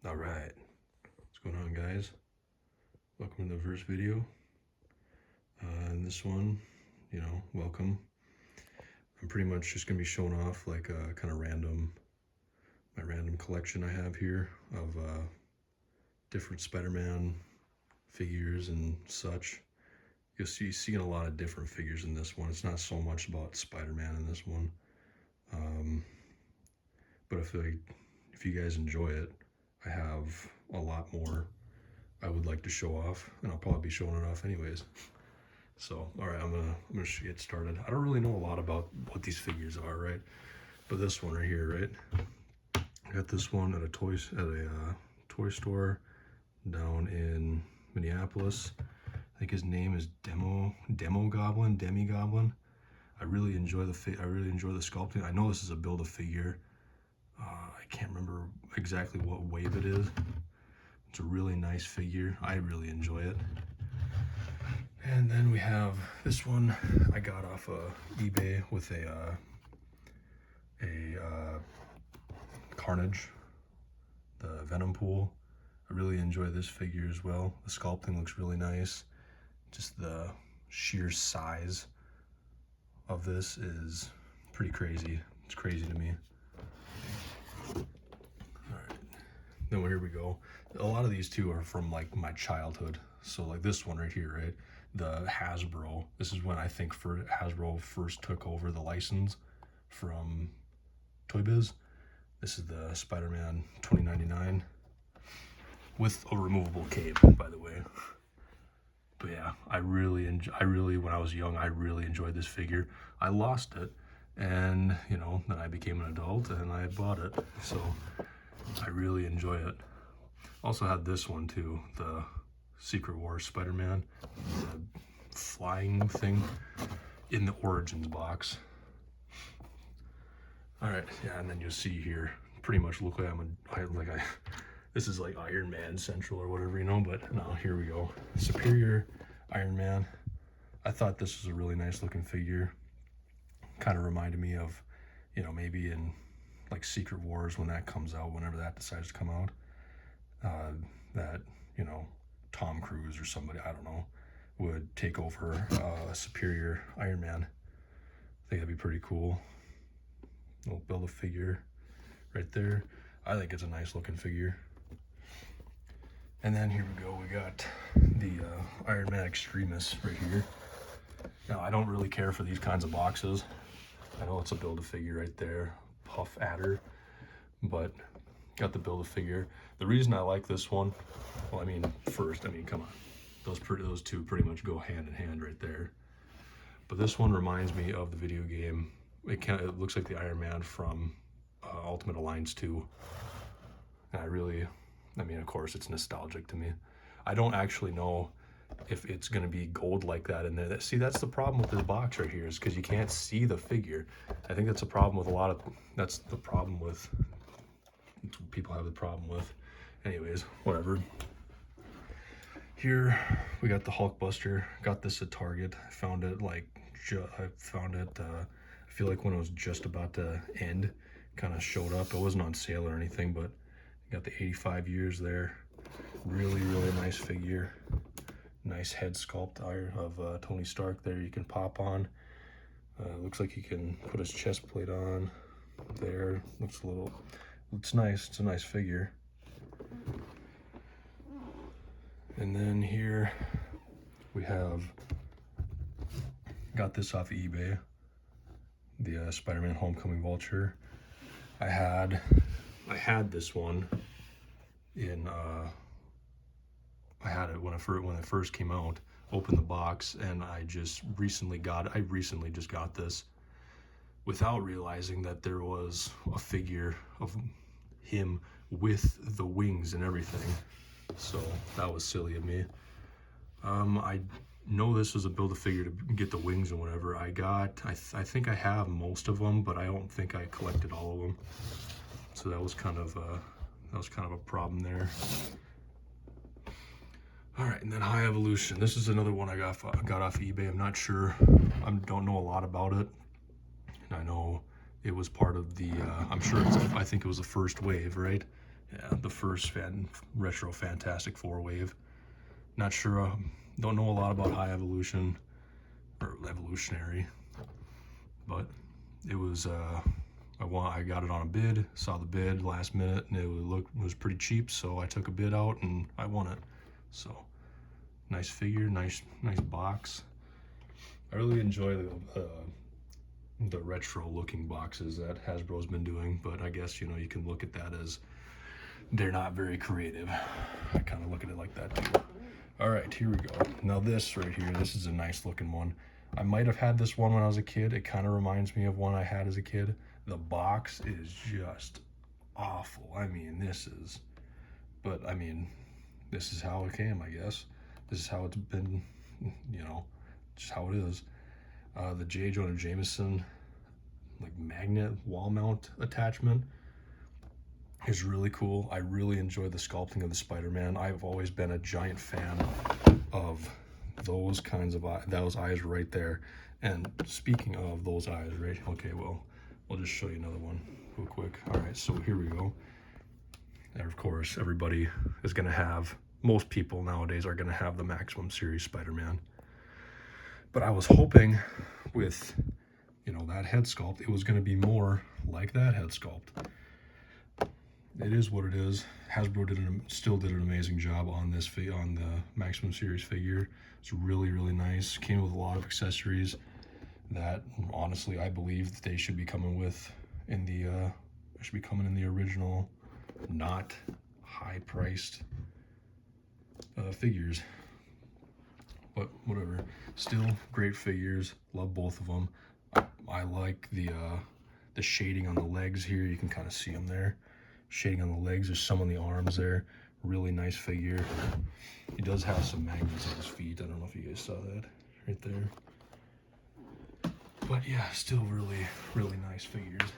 All right, what's going on, guys? Welcome to the first video. In this one, welcome. I'm pretty much just gonna be showing off like a kind of my random collection I have here of different Spider-Man figures and such. You'll see seeing a lot of different figures in this one. It's not so much about Spider-Man in this one, but if you guys enjoy it, I have a lot more I would like to show off, and I'll probably be showing it off anyways. So, all right, I'm gonna get started. I don't really know a lot about what these figures are, right? But this one right here, right? I got this one at a toy store down in Minneapolis. I think his name is Demi Goblin. I really enjoy the sculpting. I know this is a Build-A-Figure. I can't remember exactly what wave it is. It's a really nice figure. I really enjoy it. And then we have this one I got off of eBay with a Carnage, the Venom pool. I really enjoy this figure as well. The sculpting looks really nice. Just the sheer size of this is pretty crazy. It's crazy to me. Alright, then here we go. A lot of these two are from like my childhood. So like this one right here, right? The Hasbro. This is when I think Hasbro first took over the license from Toy Biz. This is the Spider-Man 2099 with a removable cape, by the way. But yeah, when I was young, I really enjoyed this figure. I lost it, and then I became an adult and I bought it. So I really enjoy it. Also had this one too, the Secret Wars Spider-Man, the flying thing in the Origins box. All right, yeah, and then you'll see here, pretty much look like this is like Iron Man Central or whatever, but no, here we go. Superior Iron Man. I thought this was a really nice looking figure. Kind of reminded me of, maybe in like Secret Wars when that comes out, whenever that decides to come out, that, Tom Cruise or somebody, I don't know, would take over a Superior Iron Man. I think that'd be pretty cool. We'll build a figure right there. I think it's a nice looking figure. And then here we go, we got the Iron Man Extremis right here. Now, I don't really care for these kinds of boxes. I know it's a Build-A-Figure right there, Puff Adder, but got the Build-A-Figure. The reason I like this one, well, come on. Those two pretty much go hand in hand right there. But this one reminds me of the video game. It looks like the Iron Man from Ultimate Alliance 2. And of course, it's nostalgic to me. I don't actually know if it's going to be gold like that in there. See, that's the problem with this box right here, is because you can't see the figure. I think that's a problem with that's the problem with, people have the problem with. Anyways, whatever. Here, we got the Hulkbuster. Got this at Target. I found it I feel like when it was just about to end, kind of showed up. It wasn't on sale or anything, but got the 85 years there. Really, really nice figure. Nice head sculpt of Tony Stark there you can pop on. Looks like he can put his chest plate on there. It's nice. It's a nice figure. And then here we got this off of eBay. The Spider-Man Homecoming Vulture. I had this one in I had it when it first came out. Opened the box, and I recently just got this without realizing that there was a figure of him with the wings and everything. So that was silly of me. I know this was a Build-A-Figure to get the wings and whatever. I think I have most of them, but I don't think I collected all of them. So that was kind of a problem there. All right, and then High Evolution. This is another one I got off eBay. I'm not sure. I don't know a lot about it. And I know it was part of the. I think it was the first wave, right? Yeah, the first retro Fantastic Four wave. Not sure, don't know a lot about High Evolution or Evolutionary, but it was I got it on a bid, saw the bid last minute, and it was pretty cheap, so I took a bid out and I won it. So nice figure, nice box. I really enjoy the retro looking boxes that Hasbro's been doing, but I guess, you know, you can look at that as they're not very creative. I kind of look at it like that too. All right, here we go. Now this right here, this is a nice looking one. I might have had this one when I was a kid. It kind of reminds me of one I had as a kid. The box is just awful. I mean, this is how it came, I guess. This is how it's been, you know, just how it is. The J. Jonah Jameson, like magnet wall mount attachment is really cool. I really enjoy the sculpting of the Spider-Man. I've always been a giant fan of those kinds of those eyes right there. And speaking of those eyes, right? Okay, well, I'll just show you another one real quick. All right, so here we go. And of course, everybody is gonna have, most people nowadays are gonna have the Maximum Series Spider-Man. But I was hoping with, you know, that head sculpt, it was gonna be more like that head sculpt. It is what it is. Hasbro still did an amazing job on this on the Maximum Series figure. It's really, really nice. Came with a lot of accessories that honestly I believe that they should be coming with in the original, not high-priced figures. But whatever. Still great figures. Love both of them. I like the shading on the legs here. You can kind of see them there. Shading on the legs, there's some on the arms there. Really nice figure. He does have some magnets on his feet. I don't know if you guys saw that right there. But yeah, still really, really nice figures.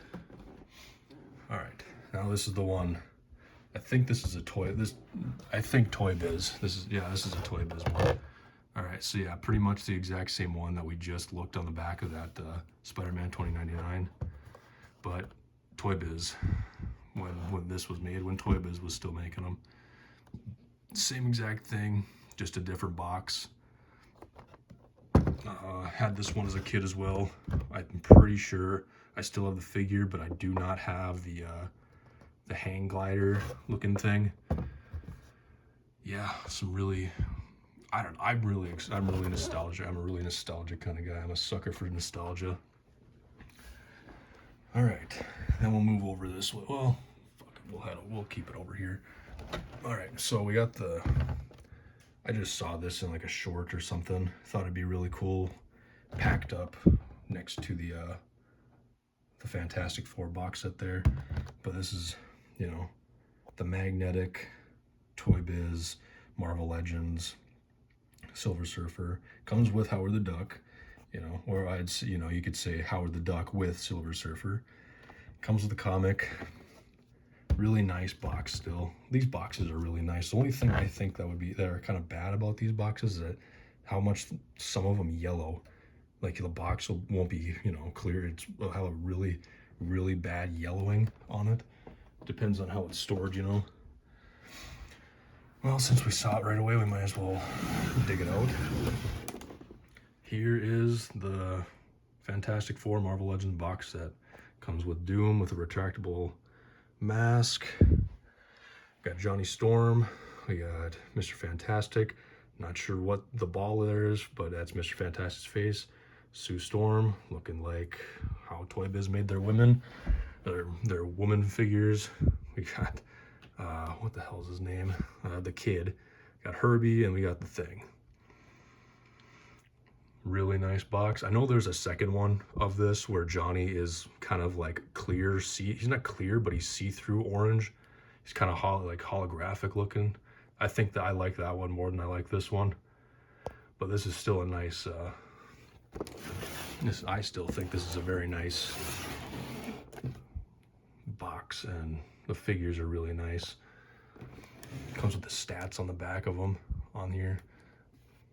All right, now this is the one. I think this is a toy. I think Toy Biz. This is a Toy Biz one. All right, so yeah, pretty much the exact same one that we just looked on the back of that Spider-Man 2099. But Toy Biz. When this was made, when Toy Biz was still making them. Same exact thing, just a different box. Had this one as a kid as well. I'm pretty sure I still have the figure, but I do not have the hang glider looking thing. Yeah, some really, I'm really nostalgic. I'm a really nostalgic kind of guy. I'm a sucker for nostalgia. All right, then we'll move over this way. Well, fuck it, we'll keep it over here. All right, so we got I just saw this in like a short or something. Thought it'd be really cool, packed up next to the Fantastic Four box set there. But this is, you know, the magnetic Toy Biz Marvel Legends Silver Surfer. Comes with Howard the Duck. You know, or you could say Howard the Duck with Silver Surfer. Comes with the comic. Really nice box still. These boxes are really nice. The only thing I think that are kind of bad about these boxes is that how much some of them yellow. Like the box won't be, you know, clear. It'll have a really, really bad yellowing on it. Depends on how it's stored, you know. Well, since we saw it right away, we might as well dig it out. Here is the Fantastic Four Marvel Legends box set. Comes with Doom with a retractable mask. Got Johnny Storm. We got Mr. Fantastic. Not sure what the ball there is, but that's Mr. Fantastic's face. Sue Storm, looking like how Toy Biz made their women. Their woman figures. We got, what the hell is his name? The Kid. Got Herbie, and we got the Thing. Really nice box. I know there's a second one of this where Johnny is kind of like clear, he's not clear, but he's see-through orange. He's kind of holographic looking. I think that I like that one more than I like this one. But this is still a nice, I still think this is a very nice box, and the figures are really nice. Comes with the stats on the back of them on here.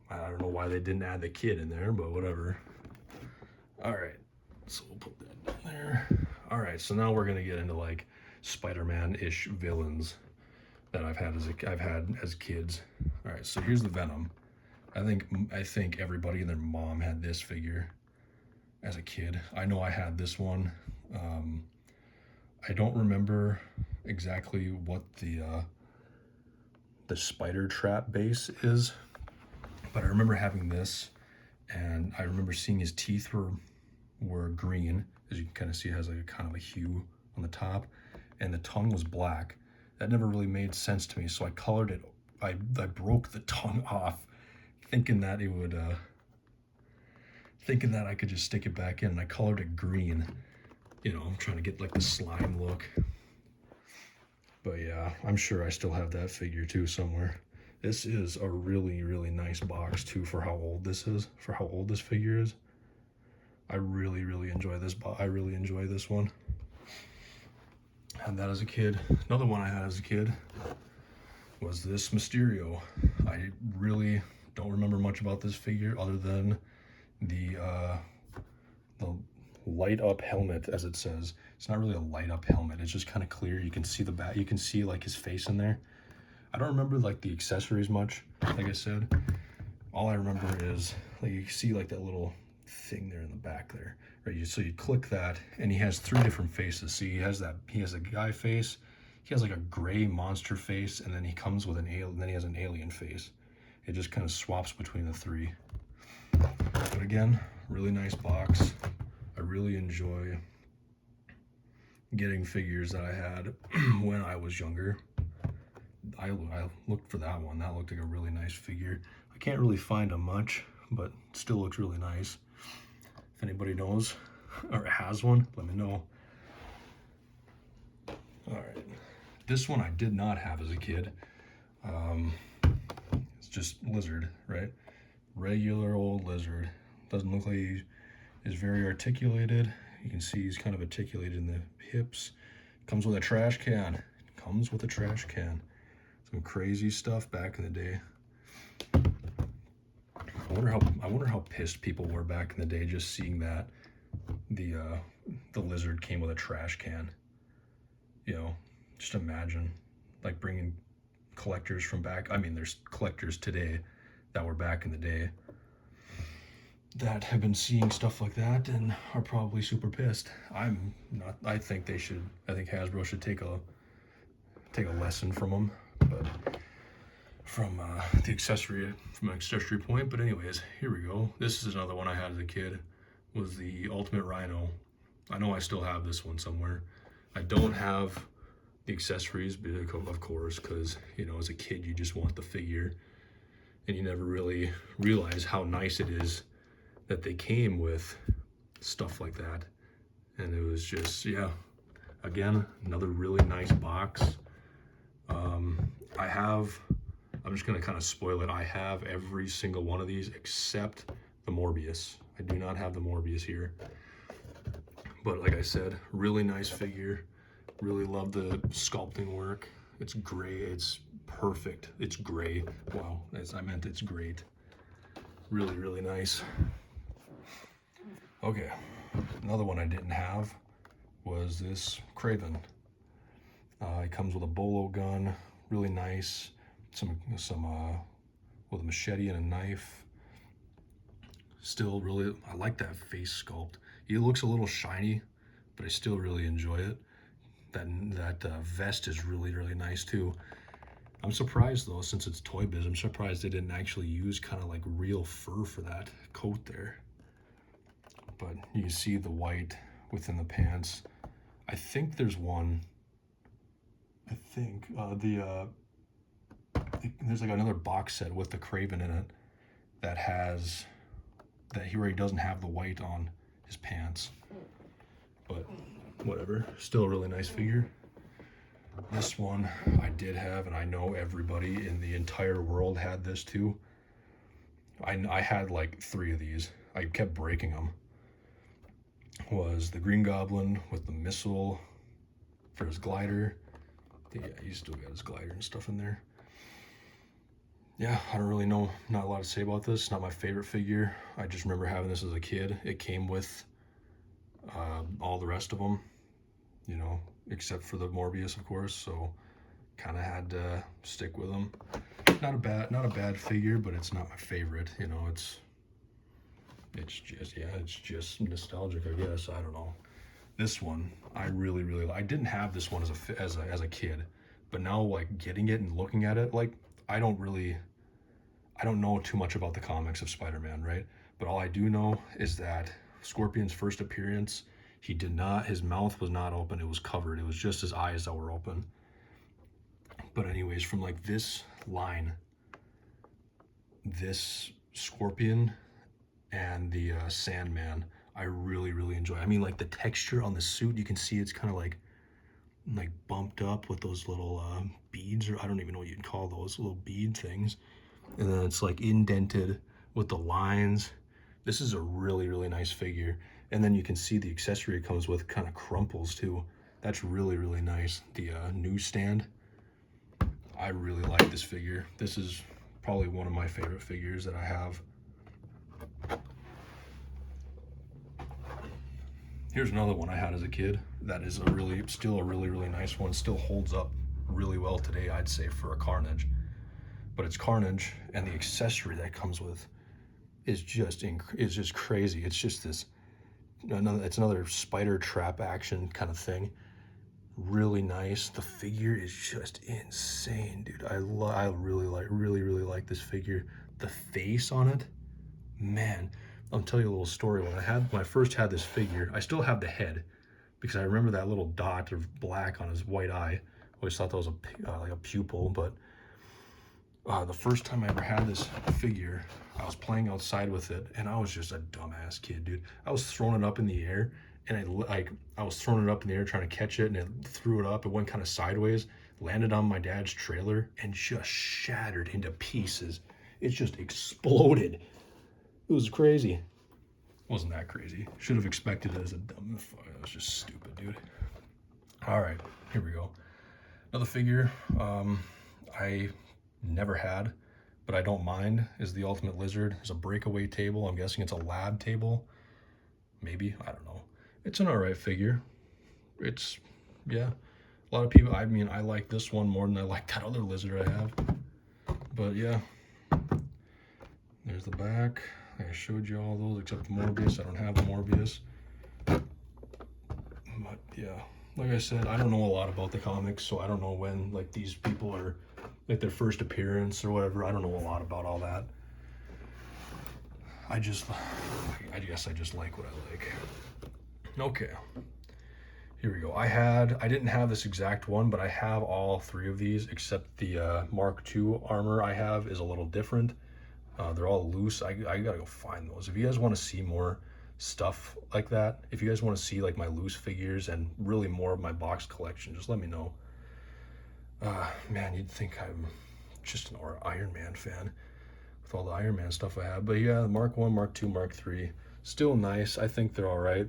I don't know why they didn't add the Kid in there, but whatever. All right, so we'll put that down there. All right, so now we're gonna get into like Spider-Man-ish villains. that I've had as kids. All right, so here's the Venom. I think everybody and their mom had this figure as a kid. I know I had this one. I don't remember exactly what the spider trap base is, but I remember having this, and I remember seeing his teeth were green, as you can kind of see. It has like a kind of a hue on the top, and the tongue was black. That never really made sense to me, so I colored it. I broke the tongue off, thinking that it would thinking that I could just stick it back in, and I colored it green. You know, I'm trying to get like the slime look. But yeah, I'm sure I still have that figure too somewhere. This is a really, really nice box too for how old this is, for how old this figure is. I really, really enjoy this. I really enjoy this one. Had that as a kid. Another one I had as a kid was this Mysterio. I really don't remember much about this figure other than the light up helmet, as it says. It's not really a light up helmet. It's just kind of clear. You can see the back. You can see like his face in there. I don't remember like the accessories much. Like I said, all I remember is like you see like that little thing there in the back there, right? So you click that, and he has 3 different faces. So he has a guy face. He has like a gray monster face, and then he comes with an alien. And then he has an alien face. It just kind of swaps between the 3. But again, really nice box. I really enjoy getting figures that I had when I was younger. I looked for that one. That looked like a really nice figure. I can't really find them much, but still looks really nice. If anybody knows or has one, let me know. All right, this one I did not have as a kid. It's just Lizard, right? Regular old Lizard. Doesn't look like he is very articulated. You can see he's kind of articulated in the hips. Comes with a trash can. Comes with a trash can. Some crazy stuff back in the day. I wonder how pissed people were back in the day just seeing that the Lizard came with a trash can. You know, just imagine like bringing collectors from back. I mean, there's collectors today that were back in the day that have been seeing stuff like that and are probably super pissed. I'm not. I think they should. I think Hasbro should take a lesson from them, but from the accessory point. But anyways, here we go. This is another one I had as a kid. Was the Ultimate Rhino. I know I still have this one somewhere. I don't have the accessories, of course, because you know, as a kid you just want the figure, and you never really realize how nice it is that they came with stuff like that. And it was just, yeah, again, another really nice box. I'm just gonna kind of spoil it. I have every single one of these except the Morbius. I do not have the Morbius here. But like I said, really nice figure. Really love the sculpting work. It's gray, it's perfect. It's gray. Wow, as I meant, it's great. Really, really nice. Okay, another one I didn't have was this Kraven. It comes with a bolo gun, really nice. Some with a machete and a knife. Still really, I like that face sculpt. He looks a little shiny, but I still really enjoy it. That vest is really, really nice too. I'm surprised though, since it's Toy Biz, I'm surprised they didn't actually use kind of like real fur for that coat there. But you can see the white within the pants. I think there's one. I think there's like another box set with the Kraven in it that has where he doesn't have the white on his pants. But whatever, still a really nice figure. This one I did have, and I know everybody in the entire world had this too. I had like 3 of these. I kept breaking them. Was the Green Goblin with the missile for his glider. Yeah, he still got his glider and stuff in there. Yeah, I don't really know, not a lot to say about this. Not my favorite figure. I just remember having this as a kid. It came with all the rest of them, you know, except for the Morbius, of course. So kind of had to stick with them. Not a bad figure, but it's not my favorite. You know, it's just, yeah, it's just nostalgic, I guess. I don't know. This one, I really, I didn't have this one as a kid, but now like getting it and looking at it, like I don't know too much about the comics of Spider-Man, right? But all I do know is that Scorpion's first appearance, his mouth was not open, it was covered. It was just his eyes that were open. But anyways, from like this line, this Scorpion and the Sandman, I really enjoy. I mean, like the texture on the suit, you can see it's kind of like bumped up with those little beads, or I don't even know what you'd call those little bead things. And then it's like indented with the lines. This is a really nice figure. And then you can see the accessory it comes with kind of crumples too. That's really nice. The newsstand, I really like this figure. This is probably one of my favorite figures that I have. Here's another one I had as a kid that is still a really nice one. Still holds up really well today, I'd say, for a Carnage. But it's Carnage, and the accessory that comes with is just crazy. It's just it's another spider trap action kind of thing. Really nice. The figure is just insane, dude. I really like this figure. The face on it, man. I'll tell you a little story. When I first had this figure, I still have the head because I remember that little dot of black on his white eye. I always thought that was like a pupil, but the first time I ever had this figure, I was playing outside with it, and I was just a dumbass kid, dude. I was throwing it up in the air, and I was throwing it up in the air trying to catch it, and it threw it up. It went kind of sideways, landed on my dad's trailer, and just shattered into pieces. It just exploded. It was crazy. It wasn't that crazy. Should have expected it as a dumb. It was just stupid, dude. All right, here we go. Another figure I never had, but I don't mind, is the Ultimate Lizard. It's a breakaway table. I'm guessing it's a lab table. Maybe, I don't know. It's an alright figure. It's, yeah. A lot of people, I mean, I like this one more than I like that other lizard I have. But yeah. There's the back. I showed you all those except the Morbius. I don't have the Morbius. But yeah, like I said, I don't know a lot about the comics, so I don't know when like these people are like their first appearance or whatever. I don't know a lot about all that. I guess I just like what I like. Okay. Here we go. I didn't have this exact one, but I have all three of these except the Mark II armor I have is a little different. They're all loose. I gotta go find those. If you guys want to see more stuff like that, if you guys want to see like my loose figures and really more of my box collection, just let me know. Man, you'd think I'm just an Iron Man fan with all the Iron Man stuff I have. But yeah, Mark 1, Mark 2, Mark 3, still nice. I think they're all right.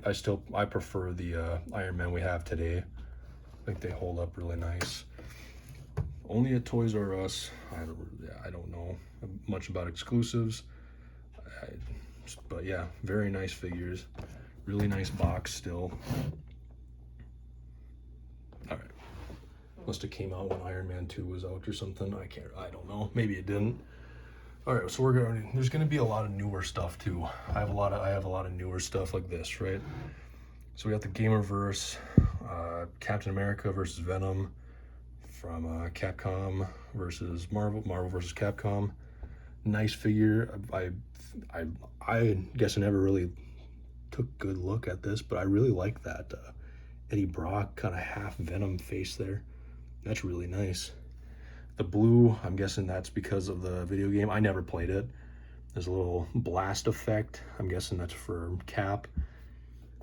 I prefer the Iron Man we have today. I think they hold up really nice. Only at Toys R Us. I don't know much about exclusives. But yeah, very nice figures. Really nice box still. Alright. Must have came out when Iron Man 2 was out or something. I don't know. Maybe it didn't. Alright, so there's gonna be a lot of newer stuff too. I have a lot of newer stuff like this, right? So we got the Gamerverse, Captain America versus Venom from Capcom versus Marvel versus Capcom. Nice figure. I guess I never really took a good look at this, but I really like that Eddie Brock kind of half Venom face there. That's really nice. The blue, I'm guessing that's because of the video game. I never played it. There's a little blast effect. I'm guessing that's for Cap.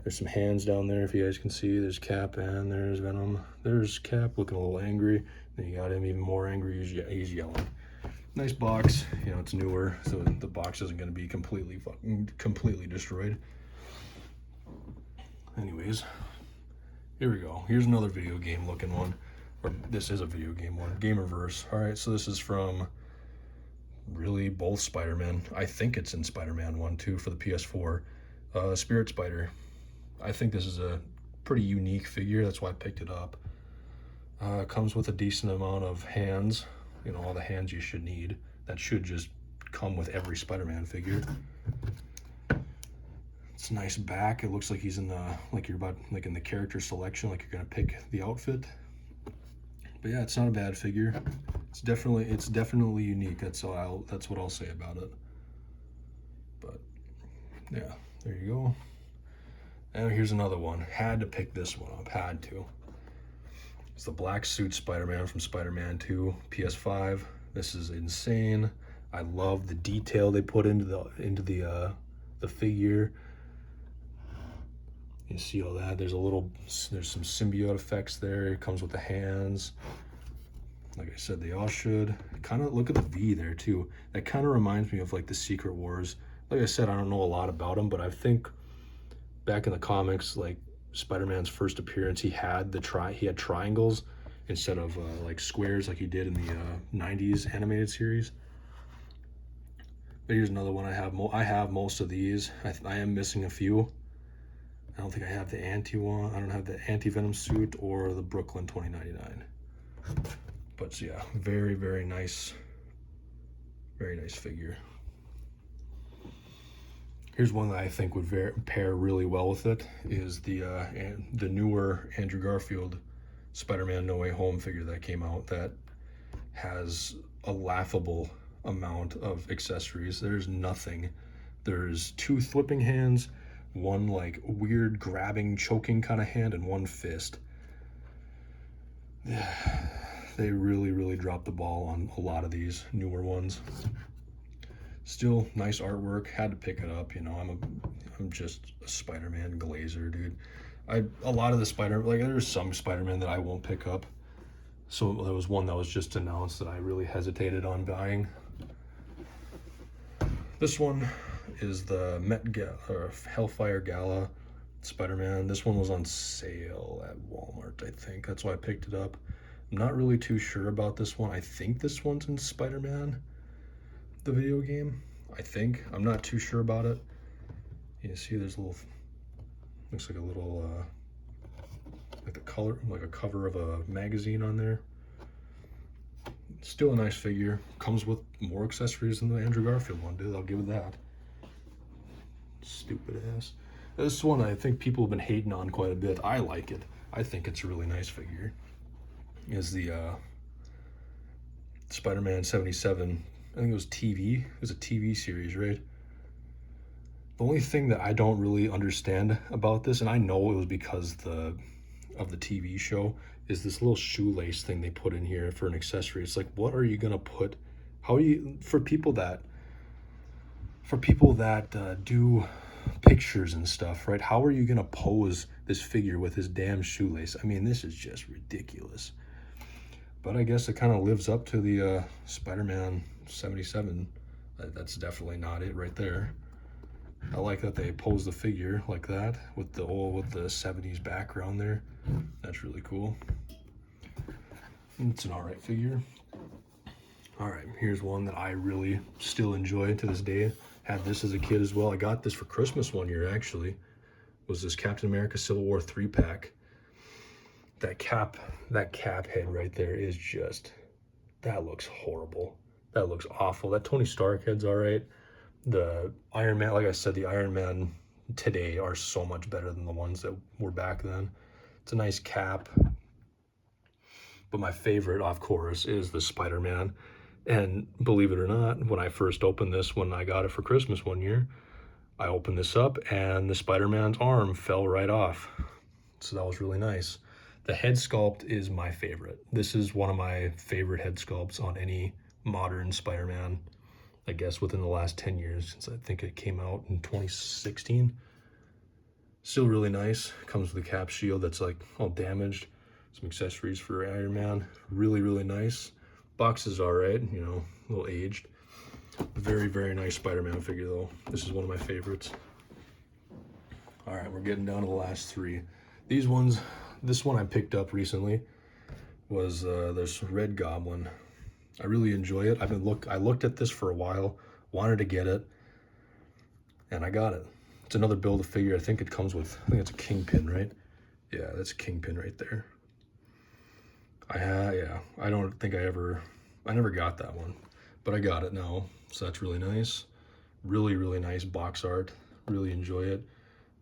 There's some hands down there, if you guys can see. There's Cap and there's Venom. There's Cap looking a little angry. Then you got him even more angry. He's yelling. Nice box. You know, it's newer, so the box isn't going to be completely destroyed. Anyways, here we go. Here's another video game looking one. Or this is a video game one. Gamerverse. All right, so this is from really both Spider-Man. I think it's in Spider-Man 1 too for the PS4. Spirit Spider. I think this is a pretty unique figure. That's why I picked it up. Comes with a decent amount of hands, you know, all the hands you should need. That should just come with every Spider-Man figure. It's a nice back. It looks like he's in the, like you're about, like in the character selection, like you're gonna pick the outfit. But yeah, it's not a bad figure. It's definitely unique. That's what I'll say about it. But yeah, there you go. And here's another one. Had to pick this one up. Had to. It's the black suit Spider-Man from Spider-Man 2 PS5. This is insane. I love the detail they put into the figure. You see all that? There's some symbiote effects there. It comes with the hands. Like I said, they all should. Kind of look at the V there too. That kind of reminds me of like the Secret Wars. Like I said, I don't know a lot about them, but I think back in the comics, like Spider-Man's first appearance, he had triangles instead of like squares like he did in the 90s animated series. But here's another one. I have most of these. I am missing a few. I don't think I have the anti one. I don't have the anti-venom suit or the Brooklyn 2099. But yeah, very, very nice figure. Here's one that I think would pair really well with it, is the newer Andrew Garfield Spider-Man No Way Home figure that came out that has a laughable amount of accessories. There's nothing. There's 2 flipping hands, one like weird grabbing, choking kind of hand, and 1 fist. They really, really dropped the ball on a lot of these newer ones. Still nice artwork. Had to pick it up. You know, I'm just a Spider-Man glazer, dude. A lot of the there's some Spider-Man that I won't pick up. So there was one that was just announced that I really hesitated on buying. This one is the Hellfire Gala Spider-Man. This one was on sale at Walmart, I think. That's why I picked it up. I'm not really too sure about this one. I think this one's in Spider-Man, the video game. I think. I'm not too sure about it. You see there's looks like a little, like a cover of a magazine on there. Still a nice figure. Comes with more accessories than the Andrew Garfield one, dude. I'll give it that. Stupid ass. This one I think people have been hating on quite a bit. I like it. I think it's a really nice figure. Is the Spider-Man 77. I think it was TV. It was a TV series, right? The only thing that I don't really understand about this, and I know it was because of the TV show, is this little shoelace thing they put in here for an accessory. It's like, what are you gonna put? How are you for people that do pictures and stuff, right? How are you gonna pose this figure with this damn shoelace? I mean, this is just ridiculous. But I guess it kind of lives up to the Spider-Man 77. That's definitely not it right there. I like that they pose the figure like that with the 70s background there. That's really cool. It's an alright figure. Alright, here's one that I really still enjoy to this day. Had this as a kid as well. I got this for Christmas one year, actually. Was this Captain America Civil War 3-pack. That cap head right there is just, that looks horrible. That looks awful. That Tony Stark head's alright. The Iron Man, like I said, the Iron Man today are so much better than the ones that were back then. It's a nice cap. But my favorite, of course, is the Spider-Man. And believe it or not, when I first opened this, when I got it for Christmas one year, I opened this up and the Spider-Man's arm fell right off. So that was really nice. The head sculpt is my favorite. This is one of my favorite head sculpts on any modern Spider-Man, I guess within the last 10 years, since I think it came out in 2016. Still really nice. Comes with a cap shield that's like all damaged. Some accessories for Iron Man. Really, really nice. Box is alright, you know, a little aged. Very, very nice Spider-Man figure though. This is one of my favorites. Alright, we're getting down to the last 3. These ones, this one I picked up recently was this Red Goblin. I really enjoy it. I looked at this for a while, wanted to get it, and I got it. It's another Build-A-Figure. I think it comes with, I think it's a Kingpin, right? Yeah, that's a Kingpin right there. Yeah, I don't think I never got that one, but I got it now, so that's really nice. Really, really nice box art. Really enjoy it.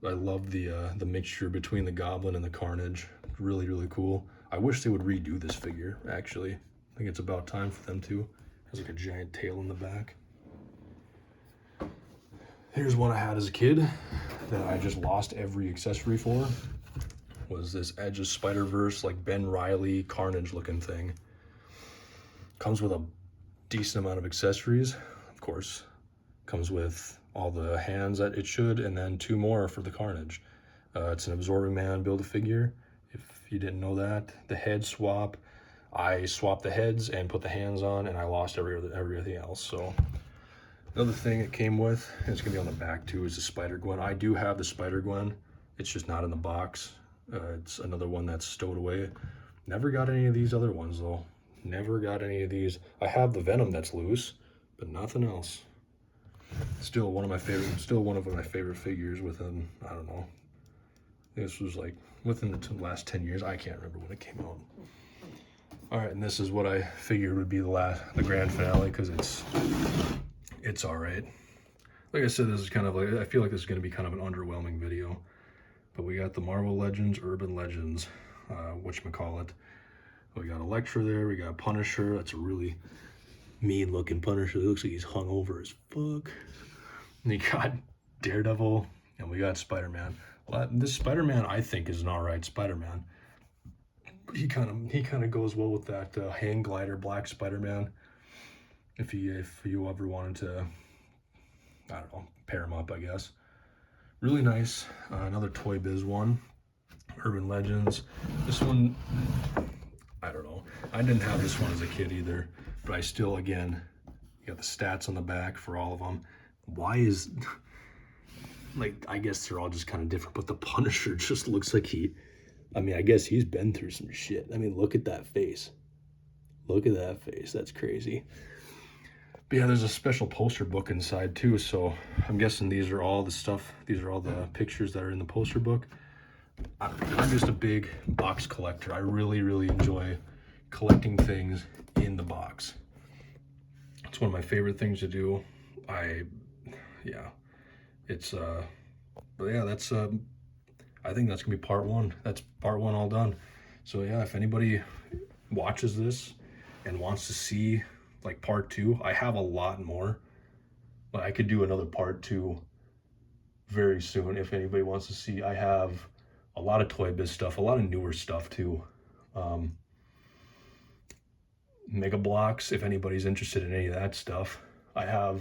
I love the mixture between the Goblin and the Carnage. Really, really cool. I wish they would redo this figure, actually. I think it's about time for them to. It has like a giant tail in the back. Here's one I had as a kid that I just lost every accessory for. Was this Edge of Spider-Verse, like Ben Reilly Carnage looking thing. Comes with a decent amount of accessories, of course. Comes with all the hands that it should, and then 2 more for the Carnage. It's an Absorbing Man Build-A-Figure. If you didn't know that, the head swap. I swapped the heads and put the hands on, and I lost everything else. So another thing it came with, and it's gonna be on the back too, is the Spider-Gwen. I do have the Spider-Gwen. It's just not in the box. It's another one that's stowed away. Never got any of these other ones though. Never got any of these. I have the Venom that's loose, but nothing else. Still one of my favorite figures within, I don't know. This was like within the last 10 years. I can't remember when it came out. All right, and this is what I figured would be the grand finale, because it's all right. Like I said, this is kind of like, I feel like this is going to be kind of an underwhelming video. But we got the Marvel Legends, Urban Legends, whatchamacallit. We got Elektra there, we got Punisher. That's a really mean looking Punisher. It looks like he's hung over as fuck. And you got Daredevil, and we got Spider-Man. Well, this Spider-Man, I think, is an alright Spider-Man. He kind of goes well with that hang glider black Spider-Man. If you ever wanted to, I don't know, pair him up, I guess. Really nice. Another Toy Biz one. Urban Legends. This one, I don't know. I didn't have this one as a kid either, but I still, again, you got the stats on the back for all of them. Why is, like, I guess they're all just kind of different, but the Punisher just looks like I mean, I guess he's been through some shit. I mean, look at that face. Look at that face. That's crazy. But yeah, there's a special poster book inside too, so I'm guessing these are all the pictures that are in the poster book. I'm just a big box collector. I really, really enjoy collecting things in the box. It's one of my favorite things to do. But yeah, that's I think that's gonna be part 1. That's part 1 all done. So yeah, if anybody watches this and wants to see like part 2, I have a lot more. But I could do another part 2 very soon if anybody wants to see. I have a lot of Toy Biz stuff, a lot of newer stuff too. Mega Blocks, if anybody's interested in any of that stuff. I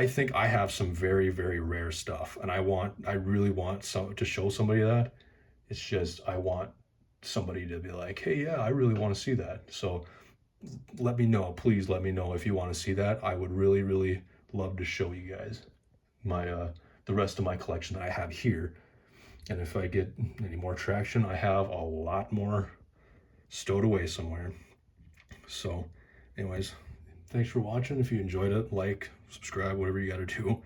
think I have some very, very rare stuff, and I really want to show somebody that. It's just, I want somebody to be like, hey, yeah, I really want to see that. So let me know, please let me know if you want to see that. I would really, really love to show you guys the rest of my collection that I have here. And if I get any more traction, I have a lot more stowed away somewhere. So anyways, thanks for watching. If you enjoyed it, like, subscribe, whatever you gotta do.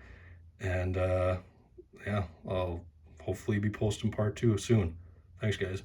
And yeah, I'll hopefully be posting part 2 soon. Thanks, guys.